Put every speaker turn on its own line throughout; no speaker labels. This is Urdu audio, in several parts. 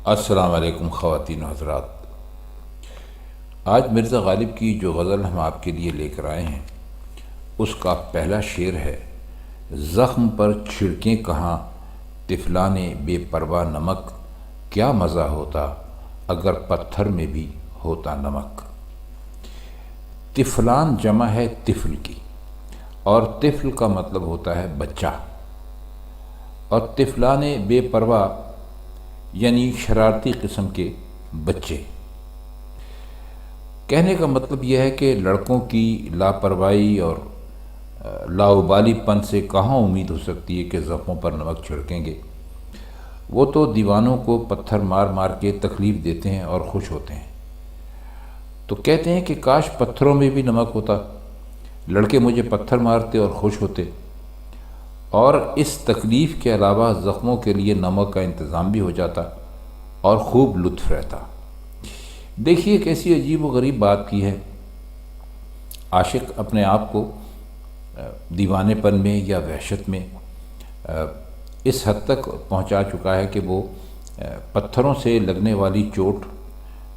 السلام علیکم خواتین و حضرات۔ آج مرزا غالب کی جو غزل ہم آپ کے لیے لے کر آئے ہیں اس کا پہلا شعر ہے: زخم پر چھڑکیں کہاں طفلان بے پرواہ نمک، کیا مزہ ہوتا اگر پتھر میں بھی ہوتا نمک۔ طفلان جمع ہے طفل کی، اور طفل کا مطلب ہوتا ہے بچہ، اور طفلان بے پرواہ یعنی شرارتی قسم کے بچے۔ کہنے کا مطلب یہ ہے کہ لڑکوں کی لاپرواہی اور لاؤبالی پن سے کہاں امید ہو سکتی ہے کہ زخموں پر نمک چھڑکیں گے۔ وہ تو دیوانوں کو پتھر مار مار کے تکلیف دیتے ہیں اور خوش ہوتے ہیں۔ تو کہتے ہیں کہ کاش پتھروں میں بھی نمک ہوتا، لڑکے مجھے پتھر مارتے اور خوش ہوتے، اور اس تکلیف کے علاوہ زخموں کے لیے نمک کا انتظام بھی ہو جاتا اور خوب لطف رہتا۔ دیکھیے کیسی عجیب و غریب بات کی ہے۔ عاشق اپنے آپ کو دیوانے پن میں یا وحشت میں اس حد تک پہنچا چکا ہے کہ وہ پتھروں سے لگنے والی چوٹ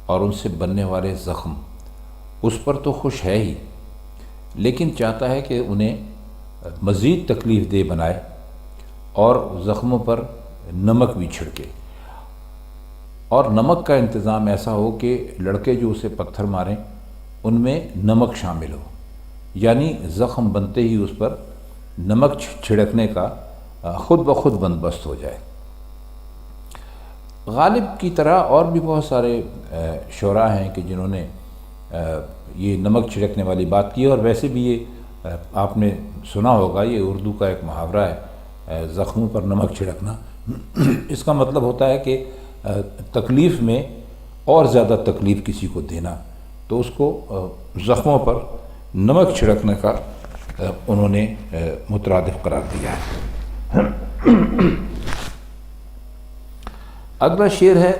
اور ان سے بننے والے زخم اس پر تو خوش ہے ہی، لیکن چاہتا ہے کہ انہیں مزید تکلیف دہ بنائے اور زخموں پر نمک بھی چھڑکے، اور نمک کا انتظام ایسا ہو کہ لڑکے جو اسے پتھر ماریں ان میں نمک شامل ہو، یعنی زخم بنتے ہی اس پر نمک چھڑکنے کا خود بخود بندوبست ہو جائے۔ غالب کی طرح اور بھی بہت سارے شعراء ہیں کہ جنہوں نے یہ نمک چھڑکنے والی بات کی، اور ویسے بھی یہ آپ نے سنا ہوگا، یہ اردو کا ایک محاورہ ہے، زخموں پر نمک چھڑکنا۔ اس کا مطلب ہوتا ہے کہ تکلیف میں اور زیادہ تکلیف کسی کو دینا، تو اس کو زخموں پر نمک چھڑکنے کا انہوں نے مترادف قرار دیا ہے۔ اگلا شعر ہے: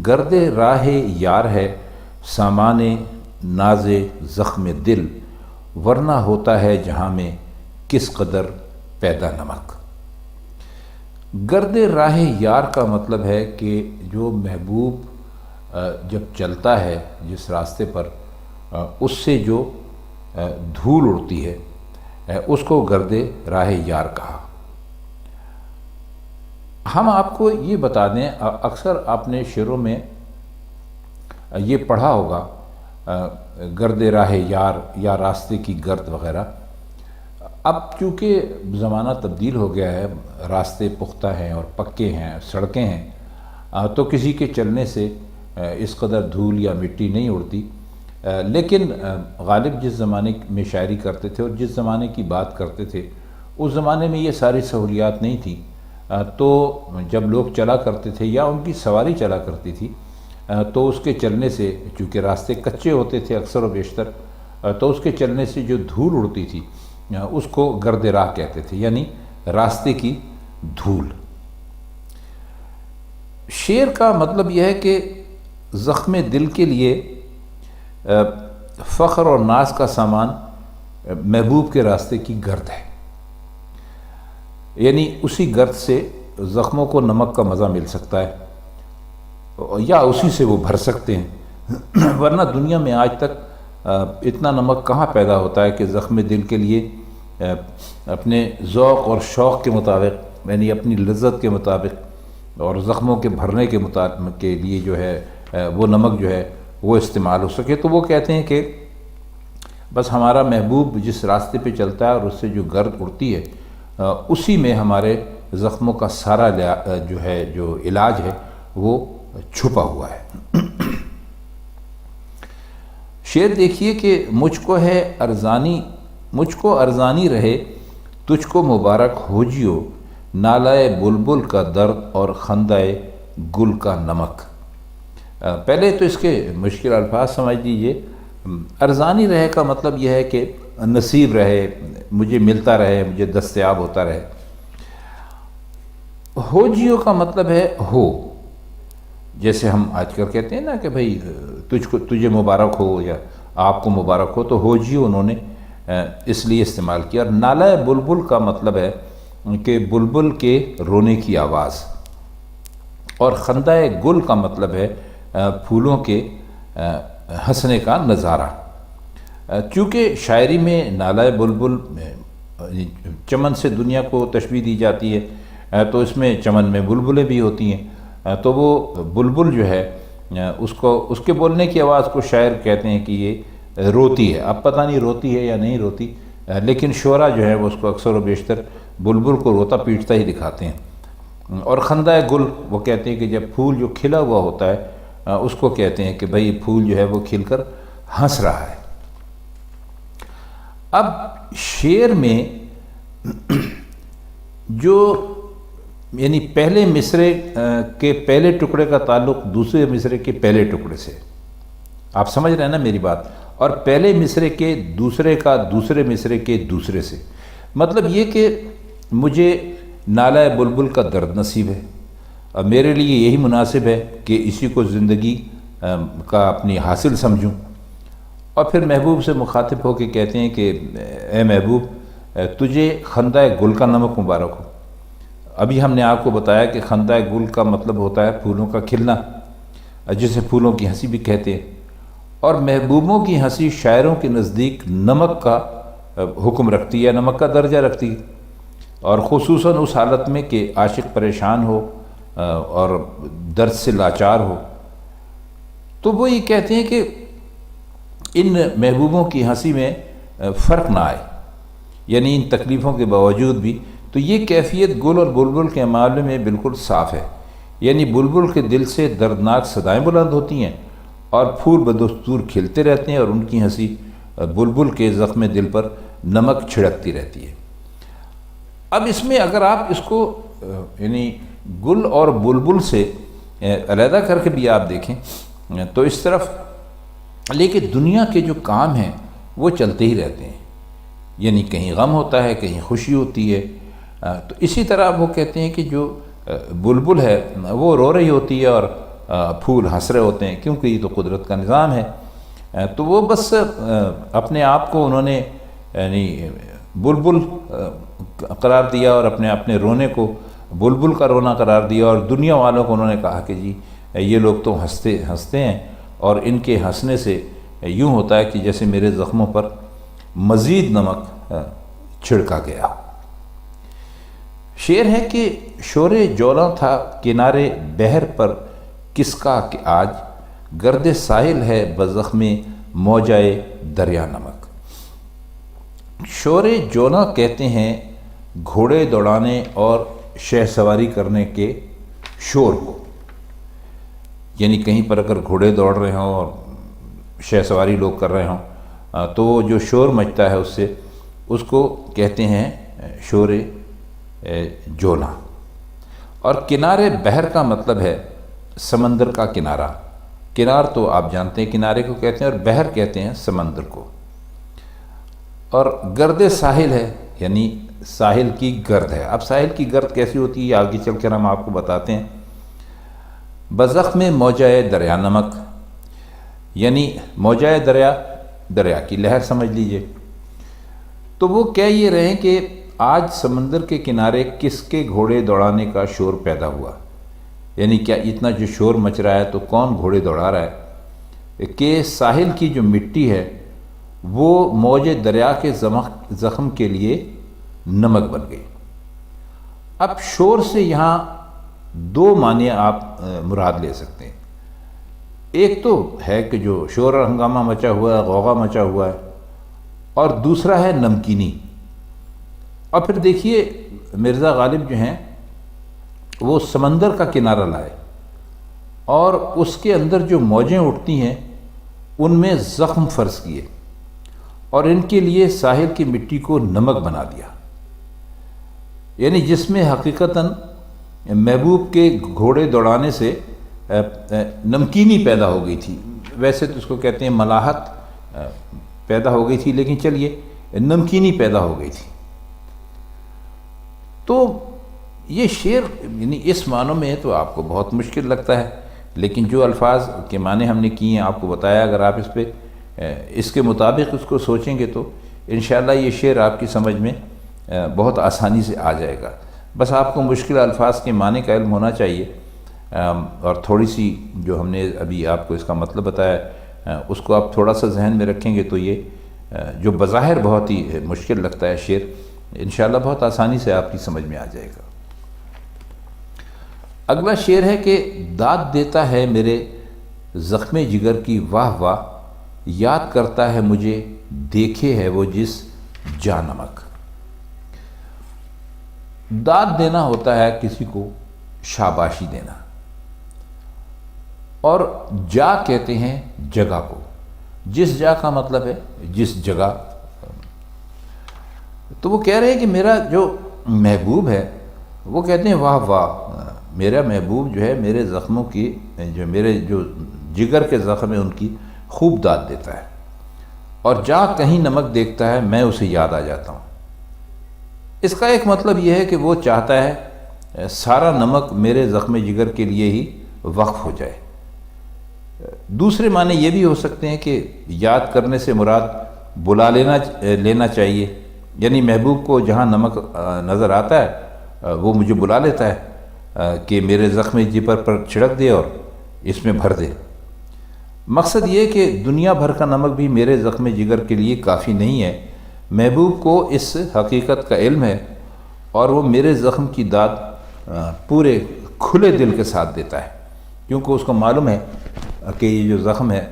گرد راہ یار ہے سامان ناز زخم دل، ورنہ ہوتا ہے جہاں میں کس قدر پیدا نمک۔ گرد راہ یار کا مطلب ہے کہ جو محبوب جب چلتا ہے جس راستے پر، اس سے جو دھول اڑتی ہے اس کو گرد راہ یار کہا۔ ہم آپ کو یہ بتا دیں، اکثر آپ نے شعروں میں یہ پڑھا ہوگا گرد راہ یار یا راستے کی گرد وغیرہ۔ اب چونکہ زمانہ تبدیل ہو گیا ہے، راستے پختہ ہیں اور پکے ہیں، سڑکیں ہیں، تو کسی کے چلنے سے اس قدر دھول یا مٹی نہیں اڑتی، لیکن غالب جس زمانے میں شاعری کرتے تھے اور جس زمانے کی بات کرتے تھے اس زمانے میں یہ ساری سہولیات نہیں تھی، تو جب لوگ چلا کرتے تھے یا ان کی سواری چلا کرتی تھی تو اس کے چلنے سے، چونکہ راستے کچے ہوتے تھے اکثر و بیشتر، تو اس کے چلنے سے جو دھول اڑتی تھی اس کو گرد راہ کہتے تھے، یعنی راستے کی دھول۔ شعر کا مطلب یہ ہے کہ زخم دل کے لیے فخر اور ناز کا سامان محبوب کے راستے کی گرد ہے، یعنی اسی گرد سے زخموں کو نمک کا مزہ مل سکتا ہے یا اسی سے وہ بھر سکتے ہیں، ورنہ دنیا میں آج تک اتنا نمک کہاں پیدا ہوتا ہے کہ زخم دل کے لیے اپنے ذوق اور شوق کے مطابق، یعنی اپنی لذت کے مطابق اور زخموں کے بھرنے کے لیے جو ہے وہ نمک جو ہے وہ استعمال ہو سکے۔ تو وہ کہتے ہیں کہ بس ہمارا محبوب جس راستے پہ چلتا ہے اور اس سے جو گرد اڑتی ہے اسی میں ہمارے زخموں کا سارا جو علاج ہے وہ چھپا ہوا ہے۔ شعر دیکھیے کہ مجھ کو ارزانی رہے تجھ کو مبارک ہو جیو، نالائے بلبل کا درد اور خندائے گل کا نمک۔ پہلے تو اس کے مشکل الفاظ سمجھ لیجیے۔ ارزانی رہے کا مطلب یہ ہے کہ نصیب رہے، مجھے ملتا رہے، مجھے دستیاب ہوتا رہے۔ ہو جیو کا مطلب ہے ہو، جیسے ہم آج کل کہتے ہیں نا کہ بھئی تجھے مبارک ہو یا آپ کو مبارک ہو، تو ہو جیو انہوں نے اس لیے استعمال کیا۔ اور نالائے بلبل کا مطلب ہے کہ بلبل کے رونے کی آواز، اور خندہ گل کا مطلب ہے پھولوں کے ہنسنے کا نظارہ۔ چونکہ شاعری میں نالہ بلبل چمن سے دنیا کو تشبیہ دی جاتی ہے، تو اس میں چمن میں بلبلیں بھی ہوتی ہیں، تو وہ بلبل جو ہے اس کے بولنے کی آواز کو شاعر کہتے ہیں کہ یہ روتی ہے۔ اب پتہ نہیں روتی ہے یا نہیں روتی، لیکن شعراء جو ہے وہ اس کو اکثر و بیشتر بلبل کو روتا پیٹتا ہی دکھاتے ہیں۔ اور خندہ گل وہ کہتے ہیں کہ جب پھول جو کھلا ہوا ہوتا ہے اس کو کہتے ہیں کہ بھئی پھول جو ہے وہ کھل کر ہنس رہا ہے۔ اب شعر میں جو یعنی پہلے مصرے کے پہلے ٹکڑے کا تعلق دوسرے مصرے کے پہلے ٹکڑے سے، آپ سمجھ رہے ہیں نا میری بات، اور پہلے مصرے کے دوسرے کا دوسرے مصرے کے دوسرے سے، مطلب یہ کہ مجھے نالہ بلبل کا درد نصیب ہے، اور میرے لیے یہی مناسب ہے کہ اسی کو زندگی کا اپنی حاصل سمجھوں۔ اور پھر محبوب سے مخاطب ہو کے کہتے ہیں کہ اے محبوب تجھے خندہ گل کا نمک مبارک ہو۔ ابھی ہم نے آپ کو بتایا کہ خندہ گل کا مطلب ہوتا ہے پھولوں کا کھلنا، جسے پھولوں کی ہنسی بھی کہتے ہیں، اور محبوبوں کی ہنسی شاعروں کے نزدیک نمک کا حکم رکھتی ہے، نمک کا درجہ رکھتی ہے، اور خصوصاً اس حالت میں کہ عاشق پریشان ہو اور درد سے لاچار ہو، تو وہ یہ کہتے ہیں کہ ان محبوبوں کی ہنسی میں فرق نہ آئے، یعنی ان تکلیفوں کے باوجود بھی۔ تو یہ کیفیت گل اور بلبل کے معاملے میں بالکل صاف ہے، یعنی بلبل کے دل سے دردناک صدائیں بلند ہوتی ہیں اور پھول بدستور کھلتے رہتے ہیں، اور ان کی ہنسی بلبل کے زخم دل پر نمک چھڑکتی رہتی ہے۔ اب اس میں اگر آپ اس کو یعنی گل اور بلبل سے علیحدہ کر کے بھی آپ دیکھیں تو اس طرف، لیکن دنیا کے جو کام ہیں وہ چلتے ہی رہتے ہیں، یعنی کہیں غم ہوتا ہے، کہیں خوشی ہوتی ہے، تو اسی طرح وہ کہتے ہیں کہ جو بلبل ہے وہ رو رہی ہوتی ہے اور پھول ہنس رہے ہوتے ہیں، کیونکہ یہ تو قدرت کا نظام ہے۔ تو وہ بس اپنے آپ کو انہوں نے یعنی بلبل قرار دیا اور اپنے رونے کو بلبل کا رونا قرار دیا، اور دنیا والوں کو انہوں نے کہا کہ جی یہ لوگ تو ہنستے ہیں، اور ان کے ہنسنے سے یوں ہوتا ہے کہ جیسے میرے زخموں پر مزید نمک چھڑکا گیا۔ شعر ہے کہ شور جولاں تھا کنارے بحر پر کس کا کہ آج گرد ساحل ہے بزخم موجائے دریا نمک۔ شور جولاں کہتے ہیں گھوڑے دوڑانے اور شہ سواری کرنے کے شور کو، یعنی کہیں پر اگر گھوڑے دوڑ رہے ہوں اور شہ سواری لوگ کر رہے ہوں تو وہ جو شور مچتا ہے اس کو کہتے ہیں شور جولاں۔ اور کنارے بحر کا مطلب ہے سمندر کا کنارہ، کنار تو آپ جانتے ہیں کنارے کو کہتے ہیں، اور بحر کہتے ہیں سمندر کو۔ اور گرد ساحل ہے یعنی ساحل کی گرد ہے۔ اب ساحل کی گرد کیسی ہوتی ہے آگے چل کر ہم آپ کو بتاتے ہیں۔ بزخم موجائے دریا نمک، یعنی موجائے دریا کی لہر سمجھ لیجئے۔ تو وہ کہہ یہ رہے ہیں کہ آج سمندر کے کنارے کس کے گھوڑے دوڑانے کا شور پیدا ہوا، یعنی کیا اتنا جو شور مچ رہا ہے تو کون گھوڑے دوڑا رہا ہے، کہ ساحل کی جو مٹی ہے وہ موج دریا کے زخم کے لیے نمک بن گئی۔ اب شور سے یہاں دو معنی آپ مراد لے سکتے ہیں۔ ایک تو ہے کہ جو شور اور ہنگامہ مچا ہوا ہے، غوغا مچا ہوا ہے، اور دوسرا ہے نمکینی۔ اور پھر دیکھیے مرزا غالب جو ہیں وہ سمندر کا کنارہ لائے، اور اس کے اندر جو موجیں اٹھتی ہیں ان میں زخم فرض کیے، اور ان کے لیے ساحل کی مٹی کو نمک بنا دیا، یعنی جس میں حقیقتاً محبوب کے گھوڑے دوڑانے سے نمکینی پیدا ہو گئی تھی۔ ویسے تو اس کو کہتے ہیں ملاحت پیدا ہو گئی تھی، لیکن چلیے نمکینی پیدا ہو گئی تھی۔ تو یہ شعر یعنی اس معنوں میں تو آپ کو بہت مشکل لگتا ہے، لیکن جو الفاظ کے معنی ہم نے کیے ہیں آپ کو بتایا، اگر آپ اس کے مطابق اس کو سوچیں گے تو انشاءاللہ یہ شعر آپ کی سمجھ میں بہت آسانی سے آ جائے گا۔ بس آپ کو مشکل الفاظ کے معنی کا علم ہونا چاہیے، اور تھوڑی سی جو ہم نے ابھی آپ کو اس کا مطلب بتایا اس کو آپ تھوڑا سا ذہن میں رکھیں گے تو یہ جو بظاہر بہت ہی مشکل لگتا ہے شعر، انشاءاللہ بہت آسانی سے آپ کی سمجھ میں آ جائے گا۔ اگلا شعر ہے کہ داد دیتا ہے میرے زخم جگر کی واہ واہ، یاد کرتا ہے مجھے دیکھے ہے وہ جس جا نمک۔ داد دینا ہوتا ہے کسی کو شاباشی دینا، اور جا کہتے ہیں جگہ کو، جس جا کا مطلب ہے جس جگہ۔ تو وہ کہہ رہے ہیں کہ میرا جو محبوب ہے، وہ کہتے ہیں واہ واہ، میرا محبوب جو ہے میرے زخموں کی، جو میرے جو جگر کے زخم ہیں ان کی خوب داد دیتا ہے، اور جہاں کہیں نمک دیکھتا ہے میں اسے یاد آ جاتا ہوں۔ اس کا ایک مطلب یہ ہے کہ وہ چاہتا ہے سارا نمک میرے زخم جگر کے لیے ہی وقف ہو جائے۔ دوسرے معنی یہ بھی ہو سکتے ہیں کہ یاد کرنے سے مراد بلا لینا چاہیے، یعنی محبوب کو جہاں نمک نظر آتا ہے وہ مجھے بلا لیتا ہے کہ میرے زخم جگر پر چھڑک دے اور اس میں بھر دے۔ مقصد یہ کہ دنیا بھر کا نمک بھی میرے زخم جگر کے لیے کافی نہیں ہے، محبوب کو اس حقیقت کا علم ہے اور وہ میرے زخم کی داد پورے کھلے دل کے ساتھ دیتا ہے، کیونکہ اس کو معلوم ہے کہ یہ جو زخم ہے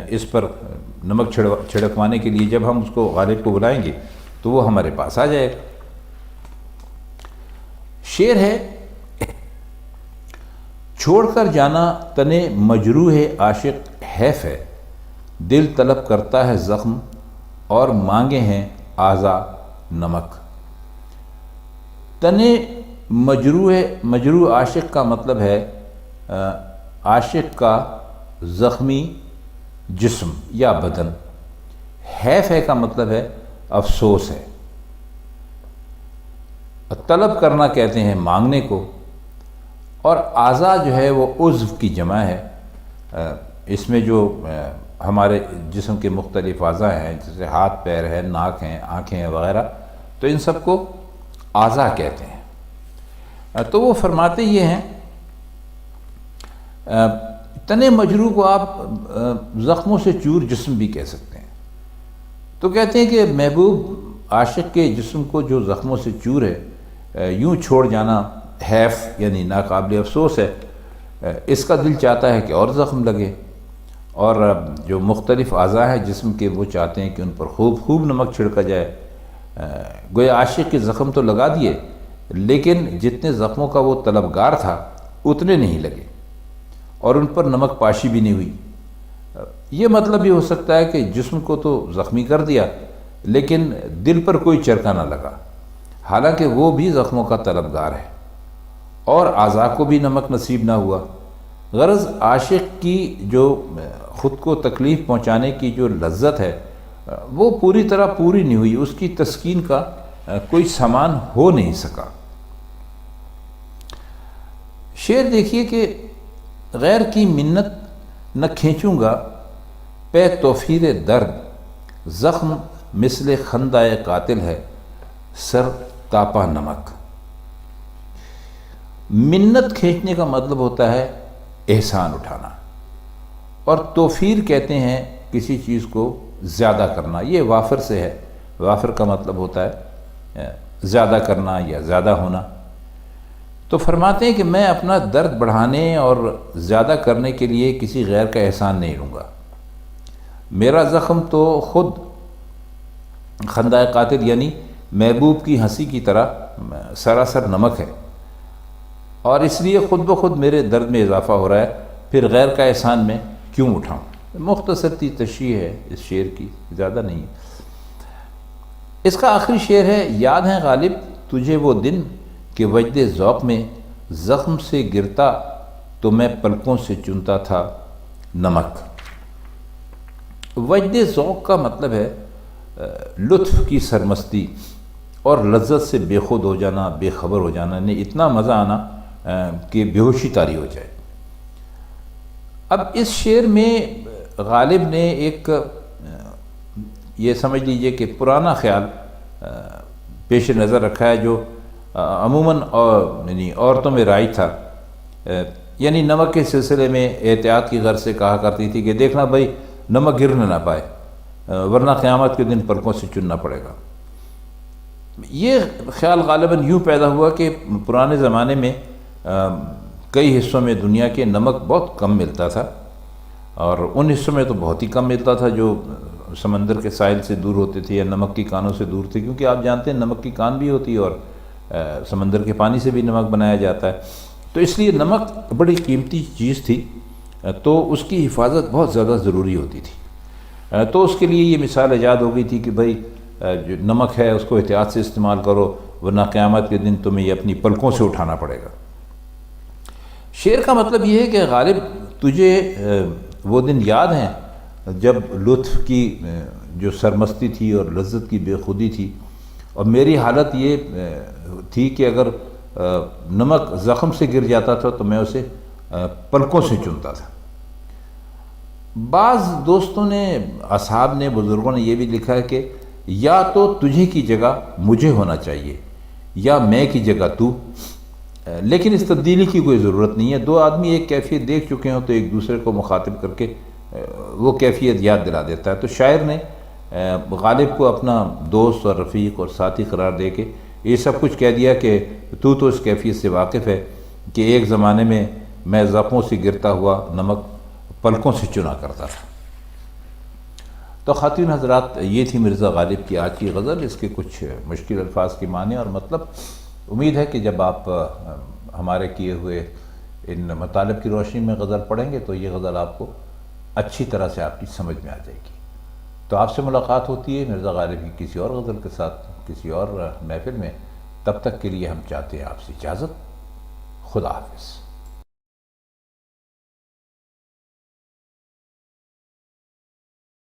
اس پر نمک چھڑکوانے کے لیے جب ہم اس کو غالب کو بلائیں گے تو وہ ہمارے پاس آ جائے گا۔ شعر ہے چھوڑ کر جانا تنے مجروح عاشق حیف ہے، دل طلب کرتا ہے زخم اور مانگے ہیں اعضا نمک۔ تنے مجروح عاشق کا مطلب ہے عاشق کا زخمی جسم یا بدن، حیف ہے کا مطلب ہے افسوس ہے۔ طلب کرنا کہتے ہیں مانگنے کو، اور اعضا جو ہے وہ عضو کی جمع ہے۔ اس میں جو ہمارے جسم کے مختلف اعضاء ہیں جیسے ہاتھ پیر ہے، ناک ہیں، آنکھیں ہیں وغیرہ، تو ان سب کو اعضاء کہتے ہیں۔ تو وہ فرماتے یہ ہیں تنے مجروح کو آپ زخموں سے چور جسم بھی کہہ سکتے ہیں۔ تو کہتے ہیں کہ محبوب عاشق کے جسم کو جو زخموں سے چور ہے، یوں چھوڑ جانا حیف یعنی ناقابل افسوس ہے۔ اس کا دل چاہتا ہے کہ اور زخم لگے، اور جو مختلف اعضاء ہیں جسم کے وہ چاہتے ہیں کہ ان پر خوب نمک چھڑکا جائے۔ گویا عاشق کے زخم تو لگا دیے، لیکن جتنے زخموں کا وہ طلبگار تھا اتنے نہیں لگے، اور ان پر نمک پاشی بھی نہیں ہوئی۔ یہ مطلب بھی ہو سکتا ہے کہ جسم کو تو زخمی کر دیا لیکن دل پر کوئی چرکا نہ لگا، حالانکہ وہ بھی زخموں کا طلبگار ہے، اور اعضاء کو بھی نمک نصیب نہ ہوا۔ غرض عاشق کی جو خود کو تکلیف پہنچانے کی جو لذت ہے وہ پوری طرح پوری نہیں ہوئی، اس کی تسکین کا کوئی سامان ہو نہیں سکا۔ شعر دیکھیے کہ غیر کی منت نہ کھینچوں گا پہ توفیر درد، زخم مثل خندہ قاتل ہے سر تاپا نمک۔ منت کھینچنے کا مطلب ہوتا ہے احسان اٹھانا، اور توفیر کہتے ہیں کسی چیز کو زیادہ کرنا، یہ وافر سے ہے۔ وافر کا مطلب ہوتا ہے زیادہ کرنا یا زیادہ ہونا۔ تو فرماتے ہیں کہ میں اپنا درد بڑھانے اور زیادہ کرنے کے لیے کسی غیر کا احسان نہیں لوں گا۔ میرا زخم تو خود خندہ قاتل یعنی محبوب کی ہنسی کی طرح سراسر نمک ہے، اور اس لیے خود بخود میرے درد میں اضافہ ہو رہا ہے، پھر غیر کا احسان میں کیوں اٹھاؤں۔ مختصر سی تشریح ہے اس شعر کی، زیادہ نہیں ہے۔ اس کا آخری شعر ہے یاد ہے غالب تجھے وہ دن کہ وجد ذوق میں زخم سے گرتا تو میں پلکوں سے چنتا تھا نمک۔ وجد ذوق کا مطلب ہے لطف کی سرمستی اور لذت سے بے خود ہو جانا، بے خبر ہو جانا، یعنی اتنا مزہ آنا کہ بے ہوشی طاری ہو جائے۔ اب اس شعر میں غالب نے ایک یہ سمجھ لیجئے کہ پرانا خیال پیش نظر رکھا ہے جو عموماً یعنی عورتوں میں رائج تھا یعنی نمک کے سلسلے میں احتیاط کی غرض سے کہا کرتی تھی کہ دیکھنا بھائی نمک گرنے نہ پائے، ورنہ قیامت کے دن پلکوں سے چننا پڑے گا۔ یہ خیال غالباً یوں پیدا ہوا کہ پرانے زمانے میں کئی حصوں میں دنیا کے نمک بہت کم ملتا تھا، اور ان حصوں میں تو بہت ہی کم ملتا تھا جو سمندر کے ساحل سے دور ہوتے تھے یا نمک کی کانوں سے دور تھے، کیونکہ آپ جانتے ہیں نمک کی کان بھی ہوتی ہے اور سمندر کے پانی سے بھی نمک بنایا جاتا ہے، تو اس لیے نمک بڑی قیمتی چیز تھی، تو اس کی حفاظت بہت زیادہ ضروری ہوتی تھی۔ تو اس کے لیے یہ مثال ایجاد ہو گئی تھی کہ بھائی جو نمک ہے اس کو احتیاط سے استعمال کرو، ورنہ قیامت کے دن تمہیں یہ اپنی پلکوں سے اٹھانا پڑے گا۔ شعر کا مطلب یہ ہے کہ غالب تجھے وہ دن یاد ہیں جب لطف کی جو سرمستی تھی اور لذت کی بے خودی تھی، اور میری حالت یہ تھی کہ اگر نمک زخم سے گر جاتا تھا تو میں اسے پلکوں سے چنتا تھا۔ بعض دوستوں نے، اصحاب نے، بزرگوں نے یہ بھی لکھا ہے کہ یا تو تجھے کی جگہ مجھے ہونا چاہیے یا میں کی جگہ تو، لیکن اس تبدیلی کی کوئی ضرورت نہیں ہے۔ دو آدمی ایک کیفیت دیکھ چکے ہوں تو ایک دوسرے کو مخاطب کر کے وہ کیفیت یاد دلا دیتا ہے۔ تو شاعر نے غالب کو اپنا دوست اور رفیق اور ساتھی قرار دے کے یہ سب کچھ کہہ دیا کہ تو اس کیفیت سے واقف ہے کہ ایک زمانے میں میں زخموں سے گرتا ہوا نمک پلکوں سے چنا کرتا تھا۔ تو خواتین حضرات، یہ تھی مرزا غالب کی آج کی غزل، اس کے کچھ مشکل الفاظ کے معنی اور مطلب۔ امید ہے کہ جب آپ ہمارے کیے ہوئے ان مطالب کی روشنی میں غزل پڑھیں گے تو یہ غزل آپ کو اچھی طرح سے آپ کی سمجھ میں آ جائے گی۔ تو آپ سے ملاقات ہوتی ہے مرزا غالب کی کسی اور غزل کے ساتھ کسی اور محفل میں، تب تک کے لیے ہم چاہتے ہیں آپ سے اجازت۔ خدا حافظ۔